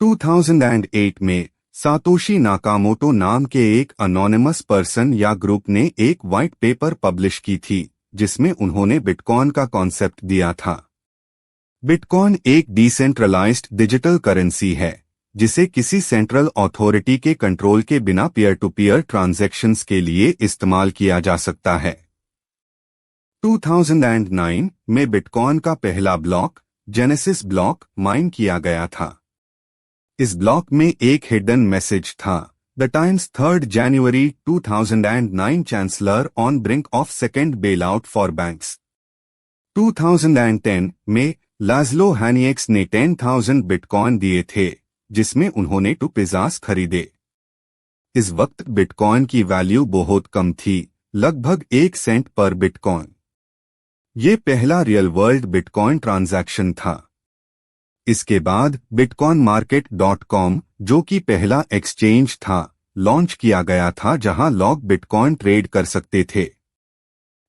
2008 में Satoshi Nakamoto नाम के एक अनोनिमस पर्सन या ग्रुप ने एक व्हाइट पेपर पब्लिश की थी जिसमें उन्होंने बिटकॉइन का कॉन्सेप्ट दिया था। बिटकॉइन एक डिसेंट्रलाइज्ड डिजिटल करेंसी है जिसे किसी सेंट्रल अथॉरिटी के कंट्रोल के बिना पीयर टू पीयर ट्रांजैक्शंस के लिए इस्तेमाल किया जा सकता है। 2009 में बिटकॉइन का पहला ब्लॉक जेनेसिस ब्लॉक माइन किया गया था। इस ब्लॉक में एक हिडन मैसेज था, the Times 3 January 2009 chancellor on brink of second bailout for banks. 2010 में लाज़लो हैनिएक्स ने 10,000 बिटकॉइन दिए थे जिसमें उन्होंने 2 पिज़्ज़ास खरीदे। इस वक्त बिटकॉइन की वैल्यू बहुत कम थी, लगभग 1 सेंट पर बिटकॉइन। ये पहला रियल वर्ल्ड बिटकॉइन ट्रांजैक्शन था। इसके बाद bitcoinmarket.com, जो कि पहला एक्सचेंज था, लॉन्च किया गया था जहां लोग बिटकॉइन ट्रेड कर सकते थे।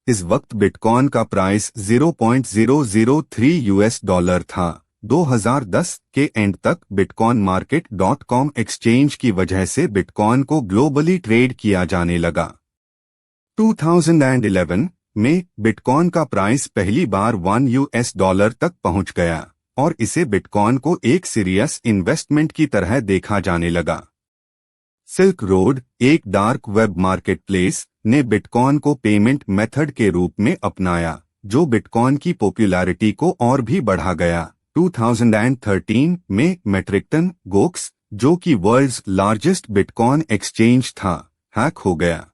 इस वक्त बिटकॉइन का प्राइस $0.003 था। 2010 के एंड तक bitcoinmarket.com एक्सचेंज की वजह से बिटकॉइन को ग्लोबली ट्रेड किया जाने लगा। 2011 में बिटकॉइन का प्राइस पहली बार $1 तक पहुंच गया और इसे बिटकॉइन को एक सीरियस इन्वेस्टमेंट की तरह देखा जाने लगा। सिल्क रोड, एक डार्क वेब मार्केटप्लेस, ने बिटकॉइन को पेमेंट मेथड के रूप में अपनाया, जो बिटकॉइन की पॉपुलैरिटी को और भी बढ़ा गया। 2013 में मेट्रिकटन गोक्स, जो कि वर्ल्ड्स लार्जेस्ट बिटकॉइन एक्सचेंज था, हैक हो गया।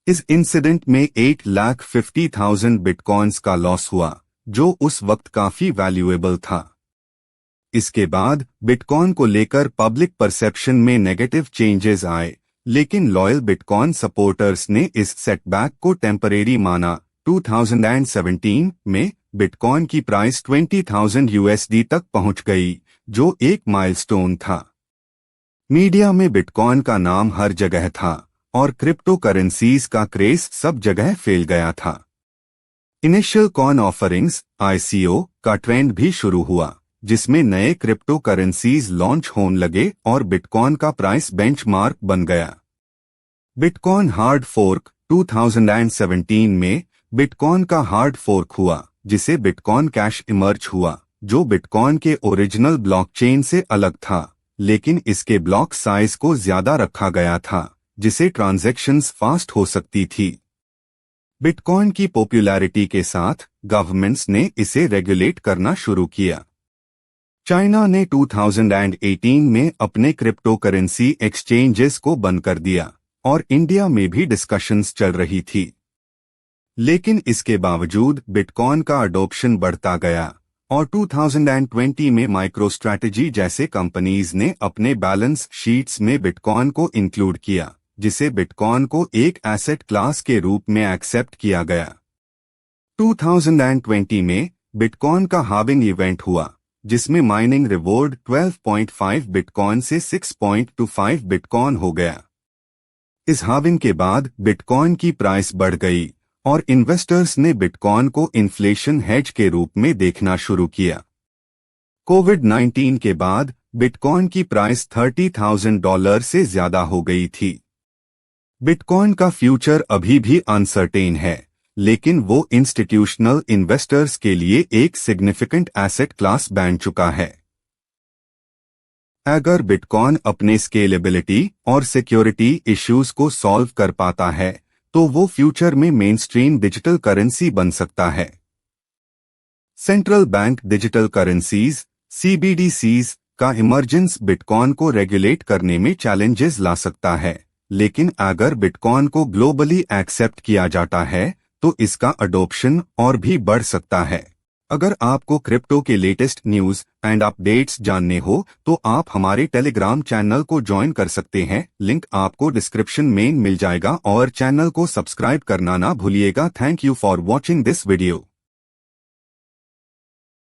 इस इंसिडेंट में 8,50,000 बिटकॉइंस का लॉस हुआ, जो उस वक्त काफी वैल्यूएबल था। इसके बाद बिटकॉइन को लेकर पब्लिक परसेप्शन में नेगेटिव चेंजेस आए, लेकिन लॉयल बिटकॉइन सपोर्टर्स ने इस सेटबैक को टेम्परेरी माना। 2017 में बिटकॉइन की प्राइस $20,000 तक पहुंच गई, जो एक माइलस्टोन था। मीडिया में बिटकॉइन का नाम हर जगह था और क्रिप्टो करेंसीज का क्रेज सब जगह फैल गया था। इनिशियल कॉइन ऑफरिंग्स (ICO) का ट्रेंड भी शुरू हुआ, जिसमें नए क्रिप्टो करेंसीज लॉन्च होने लगे और बिटकॉइन का प्राइस बेंचमार्क बन गया। बिटकॉइन हार्ड फोर्क 2017 में बिटकॉइन का हार्ड फोर्क हुआ, जिसे बिटकॉइन कैश इमर्ज हुआ, जो बिटकॉइन के ओरिजिनल ब्लॉकचेन से अलग था, लेकिन इसके ब्लॉक साइज को ज्यादा रखा गया था, जिसे ट्रांजैक्शंस फास्ट हो सकती थी। बिटकॉइन की पॉपुलैरिटी के साथ गवर्नमेंट्स ने इसे रेगुलेट करना शुरू किया। चाइना ने 2018 में अपने क्रिप्टो करेंसी एक्सचेंजेस को बंद कर दिया और इंडिया में भी डिस्कशंस चल रही थी। लेकिन इसके बावजूद बिटकॉइन का अडॉप्शन बढ़ता गया और 2020 में माइक्रोस्ट्रैटेजी जैसे कंपनीज ने अपने बैलेंस शीट्स में बिटकॉइन को इंक्लूड किया, जिसे बिटकॉइन को एक एसेट क्लास के रूप में एक्सेप्ट किया गया। 2020 में बिटकॉइन का हाल्विंग इवेंट हुआ, जिसमें माइनिंग रिवॉर्ड 12.5 बिटकॉइन से 6.25 बिटकॉइन हो गया। इस हाल्विंग के बाद बिटकॉइन की प्राइस बढ़ गई और इन्वेस्टर्स ने बिटकॉइन को इन्फ्लेशन हेज के रूप में देखना शुरू किया। कोविड-19 के बाद बिटकॉइन की प्राइस $30,000 से ज्यादा हो गई थी। बिटकॉइन का फ्यूचर अभी भी अनसर्टेन है, लेकिन वो इंस्टीट्यूशनल इन्वेस्टर्स के लिए एक सिग्निफिकेंट एसेट क्लास बन चुका है। अगर बिटकॉइन अपने स्केलेबिलिटी और सिक्योरिटी इश्यूज को सॉल्व कर पाता है, तो वो फ्यूचर में मेनस्ट्रीम डिजिटल करेंसी बन सकता है। Central bank digital currencies (CBDCs) का इमर्जेंस बिटकॉइन को रेगुलेट करने में चैलेंजेस ला सकता है, लेकिन अगर बिटकॉइन को ग्लोबली एक्सेप्ट किया जाता है तो इसका अडॉप्शन और भी बढ़ सकता है। अगर आपको क्रिप्टो के लेटेस्ट न्यूज़ एंड अपडेट्स जानने हो तो आप हमारे टेलीग्राम चैनल को ज्वाइन कर सकते हैं, लिंक आपको डिस्क्रिप्शन में मिल जाएगा और चैनल को सब्सक्राइब करना ना भूलिएगा। Thank you for watching this video.